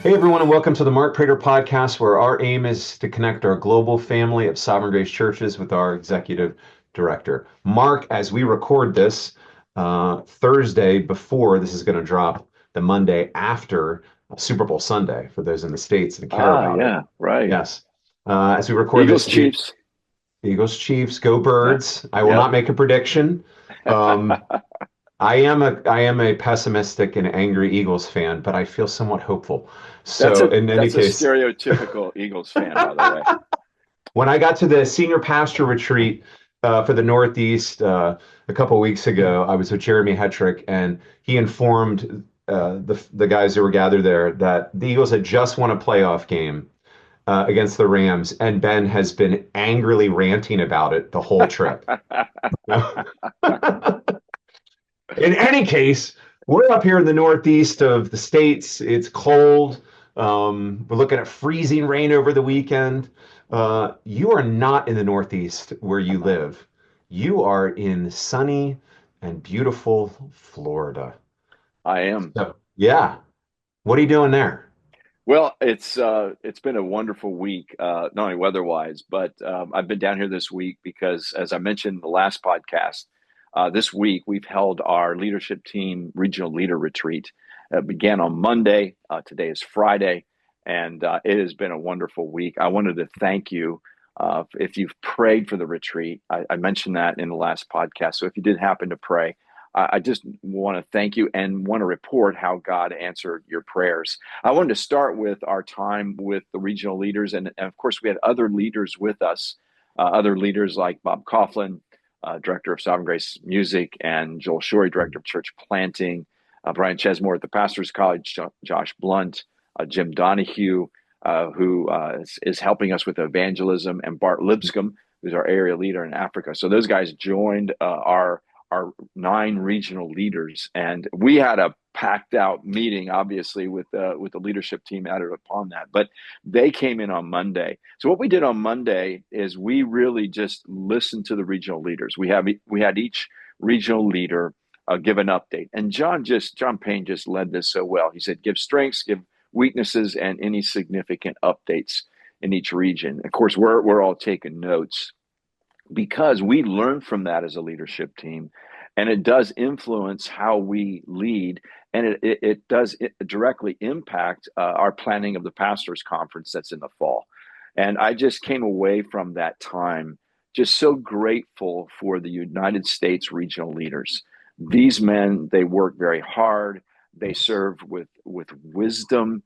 Hey everyone, and welcome to the Mark Prater podcast, where our aim is to connect our global family of Sovereign Grace churches with our executive director. Mark, as we record this Thursday before this is going to drop the Monday after Super Bowl Sunday, for those in the States that care Ah, about it. yeah, right. Yes. As we record Eagles, this, the Chiefs. Eagles, Chiefs, go Yeah. Birds. I will Yep. not make a prediction. Um, I am a pessimistic and angry Eagles fan, but I feel somewhat hopeful. That's So a in any that's a case, stereotypical Eagles fan, by the way. when I got to the senior pastor retreat for the Northeast a couple of weeks ago, I was with Jeremy Hetrick, and he informed the guys who were gathered there that the Eagles had just won a playoff game against the Rams, and Ben has been angrily ranting about it the whole trip. In any case, we're up here in the northeast of the states. It's cold. We're looking at freezing rain over the weekend. You are not in the northeast where you live. You are in sunny and beautiful Florida. I am. So, yeah. What are you doing there? Well, it's been a wonderful week, not only weather-wise, but I've been down here this week because, as I mentioned in the last podcast, this week we've held our leadership team regional leader retreat. It began on Monday. Today is Friday, and it has been a wonderful week. I wanted to thank you if you've prayed for the retreat. I mentioned that in the last podcast. So if you did happen to pray, I just want to thank you and want to report how God answered your prayers. I wanted to start with our time with the regional leaders. And of course, we had other leaders with us, other leaders like Bob Coughlin, Director of Sovereign Grace Music, and Joel Shorey, Director of Church Planting, Brian Chesmore at the Pastor's College, Josh Blunt, Jim Donahue, who is helping us with evangelism, and Bart Lipscomb, who's our area leader in Africa. So those guys joined our 9 regional leaders, and we had a packed out meeting, obviously with the leadership team added upon that. But they came in on Monday. So what we did on Monday is we really just listened to the regional leaders. We had each regional leader give an update, and John Payne just led this so well. He said, "Give strengths, give weaknesses, and any significant updates in each region." Of course, we're all taking notes because we learn from that as a leadership team, and it does influence how we lead, and it does directly impact our planning of the pastors conference that's in the fall. And I just came away from that time just so grateful for the United States regional leaders. These men, they work very hard. They serve with wisdom,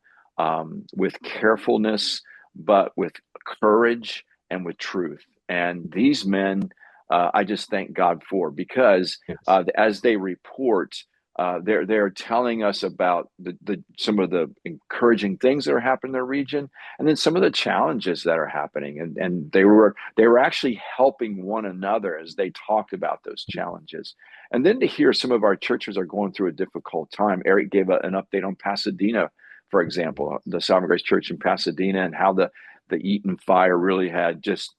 with carefulness, but with courage and with truth. And these men, I just thank God for, because Yes. as they report, they're telling us about some of the encouraging things that are happening in their region, and then some of the challenges that are happening. And they were actually helping one another as they talked about those challenges. And then to hear some of our churches are going through a difficult time. Eric gave an update on Pasadena, for example, the Sovereign Grace Church in Pasadena, and how the Eaton fire really had just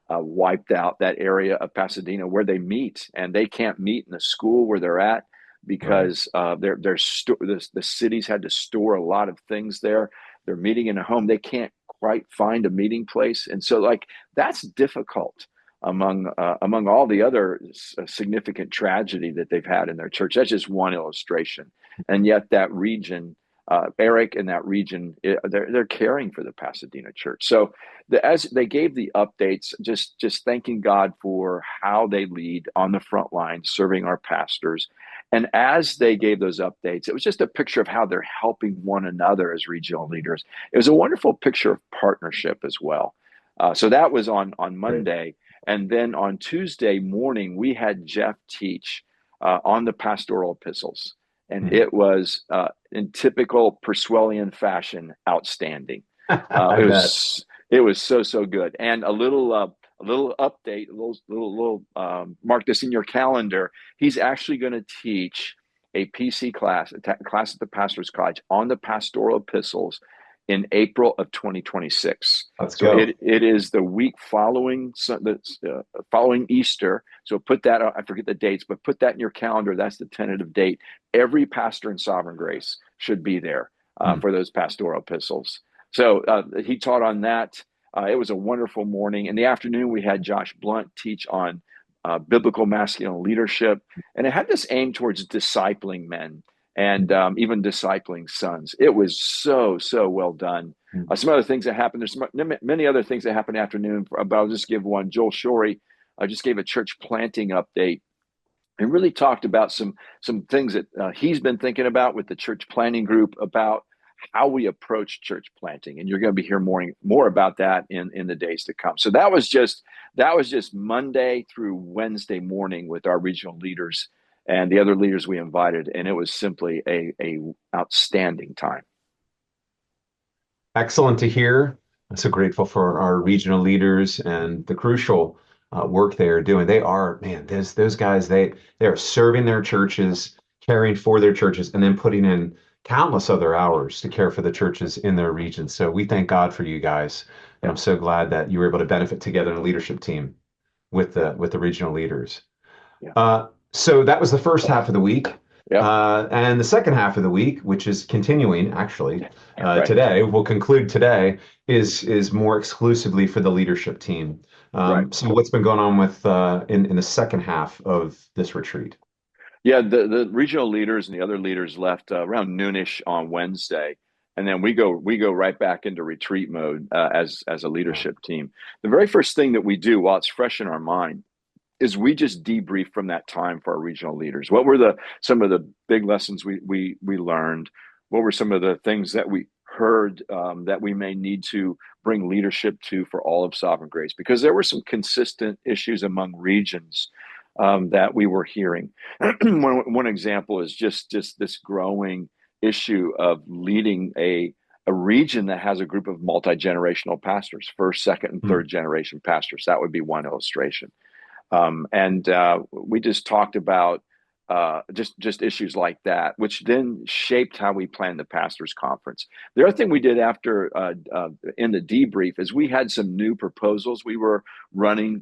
wiped out that area of Pasadena where they meet, and they can't meet in the school where they're at Right. because the cities had to store a lot of things there. They're meeting in a home. They can't quite find a meeting place, and so like that's difficult among all the other significant tragedy that they've had in their church. That's just one illustration, and yet that region. Eric in that region, they're caring for the Pasadena church. So as they gave the updates, just thanking God for how they lead on the front line, serving our pastors. And as they gave those updates, it was just a picture of how they're helping one another as regional leaders. It was a wonderful picture of partnership as well. So that was on Great. Monday. And then on Tuesday morning, we had Jeff teach on the pastoral epistles. And Hmm. it was, in typical Persuelian fashion, outstanding. Uh, I it bet. was it was so good. And a little update, a little mark this in your calendar. He's actually going to teach a PC class, class at the Pastor's College on the pastoral epistles in April of 2026. Let's So go. it is the week following Easter. So put that, I forget the dates, but put that in your calendar. That's the tentative date. Every pastor in Sovereign Grace should be there. Mm. for those pastoral epistles. So he taught on that. It was a wonderful morning. In the afternoon, we had Josh Blunt teach on biblical masculine leadership, and it had this aim towards discipling men and even discipling sons. It was so well done. Mm. Some other things that happened. There's many other things that happened afternoon, but I'll just give one. Joel Shorey just gave a church planting update and really talked about some things that he's been thinking about with the church planting group about how we approach church planting. And you're going to be hearing more about that in the days to come. So that was just Monday through Wednesday morning with our regional leaders and the other leaders we invited, and it was simply a outstanding time. Excellent to hear. I'm so grateful for our regional leaders and the crucial work they are doing. They are, man, those guys, they are serving their churches, caring for their churches, and then putting in countless other hours to care for the churches in their region. So we thank God for you guys. And Yeah, I'm so glad that you were able to benefit together in a leadership team with the regional leaders. yeah, So that was the first half of the week. yeah. And the second half of the week, which is continuing actually Right, today, we'll conclude today, is more exclusively for the leadership team. right. So what's been going on with in the second half of this retreat? Yeah, the regional leaders and the other leaders left around noonish on Wednesday, and then we go right back into retreat mode as a Yeah. leadership team. The very first thing that we do while it's fresh in our mind is we just debrief from that time for our regional leaders. What were the some of the big lessons we learned? What were some of the things that we heard that we may need to bring leadership to for all of Sovereign Grace? Because there were some consistent issues among regions that we were hearing. One example is just this growing issue of leading a region that has a group of multi-generational pastors, first, second, and Hmm. third generation pastors. That would be one illustration. And we just talked about just issues like that, which then shaped how we planned the pastors' conference. The other thing we did after in the debrief is we had some new proposals we were running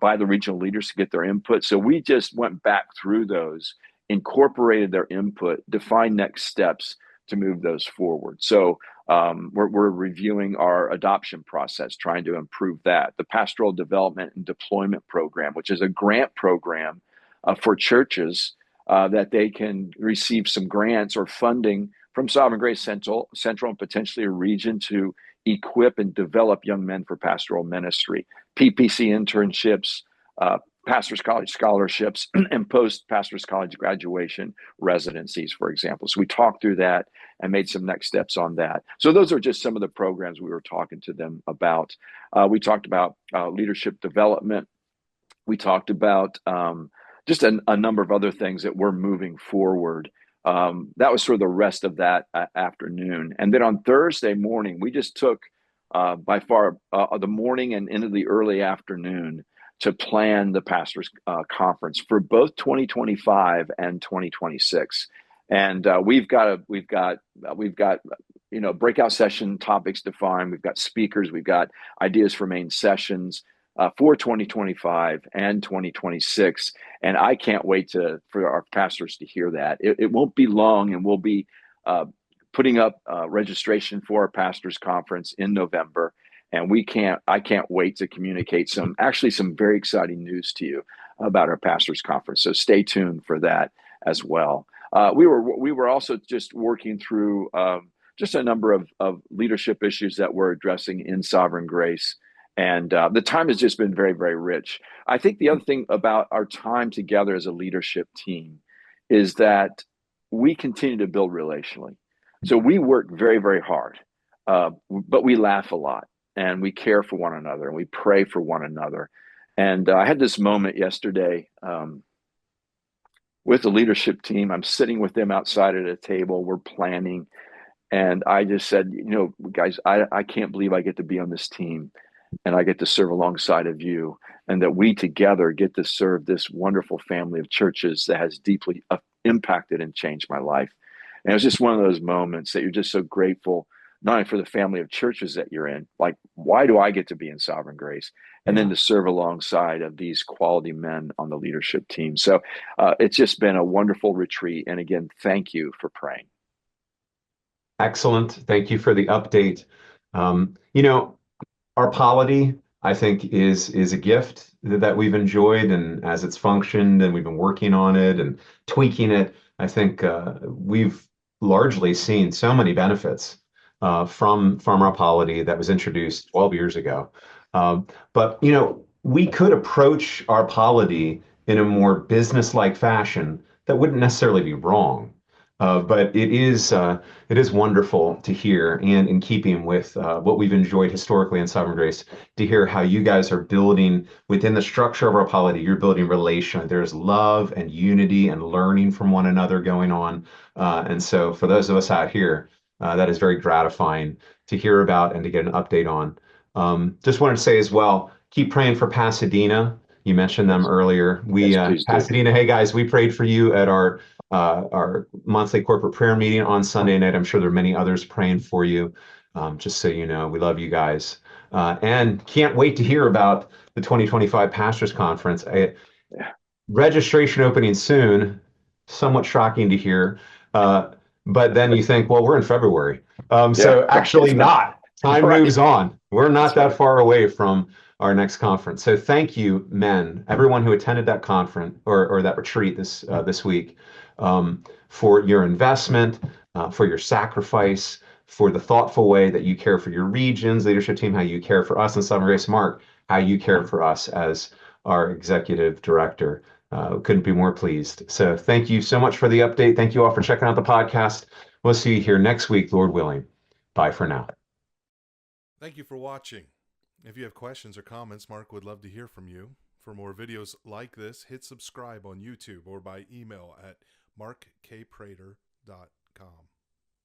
by the regional leaders to get their input. So we just went back through those, incorporated their input, defined next steps to move those forward. So we're reviewing our adoption process, trying to improve that. The Pastoral Development and Deployment Program, which is a grant program for churches that they can receive some grants or funding from Sovereign Grace Central and potentially a region to equip and develop young men for pastoral ministry, PPC internships, pastors college scholarships, and post pastors college graduation residencies, for example. So we talked through that and made some next steps on that. So those are just some of the programs we were talking to them about. We talked about leadership development. We talked about just a number of other things that we're moving forward. That was sort of the rest of that afternoon. And then on Thursday morning, we just took by far the morning and into the early afternoon to plan the pastors conference for both 2025 and 2026. And we've got breakout session topics defined. We've got speakers. We've got ideas for main sessions for 2025 and 2026. And I can't wait for our pastors to hear that. It won't be long, and we'll be putting up registration for our pastors conference in November. And I can't wait to communicate some very exciting news to you about our pastors conference. So stay tuned for that as well. We were also just working through just a number of leadership issues that we're addressing in Sovereign Grace. And the time has just been very, very rich. I think the other thing about our time together as a leadership team is that we continue to build relationally. So we work very, very hard, but we laugh a lot, and we care for one another, and we pray for one another. And I had this moment yesterday with the leadership team. I'm sitting with them outside at a table. We're planning. And I just said, guys, I can't believe I get to be on this team and I get to serve alongside of you, and that we together get to serve this wonderful family of churches that has deeply impacted and changed my life. And it was just one of those moments that you're just so grateful, not only for the family of churches that you're in, like, why do I get to be in Sovereign Grace? And then Yeah. to serve alongside of these quality men on the leadership team. So it's just been a wonderful retreat. And again, thank you for praying. Excellent. Thank you for the update. You know, our polity, I think, is a gift that we've enjoyed, and as it's functioned, and we've been working on it and tweaking it, I think we've largely seen so many benefits from our polity that was introduced 12 years ago. But we could approach our polity in a more business-like fashion that wouldn't necessarily be wrong. But it is wonderful to hear, and in keeping with what we've enjoyed historically in Sovereign Grace, to hear how you guys are building within the structure of our polity. You're building relation. There's love and unity and learning from one another going on. And so, for those of us out here, that is very gratifying to hear about and to get an update on. Just wanted to say as well, keep praying for Pasadena. You mentioned them Yes, earlier. We yes, please do. Pasadena. Hey guys, we prayed for you at our monthly corporate prayer meeting on Sunday night. I'm sure there are many others praying for you. Just so you know, we love you guys. And can't wait to hear about the 2025 Pastors Conference. Yeah, Registration opening soon. Somewhat shocking to hear. But then you think, well, we're in February. yeah, So right. actually It's not not. Time right. moves on. We're not That's that right. far away from our next conference. So thank you, men, everyone who attended that conference or that retreat this week, for your investment, for your sacrifice, for the thoughtful way that you care for your regions, leadership team, how you care for us in Southern Grace, Mark, how you care for us as our executive director. Couldn't be more pleased. So thank you so much for the update. Thank you all for checking out the podcast. We'll see you here next week, Lord willing. Bye for now. Thank you for watching. If you have questions or comments, Mark would love to hear from you. For more videos like this, hit subscribe on YouTube or by email at markkprater.com.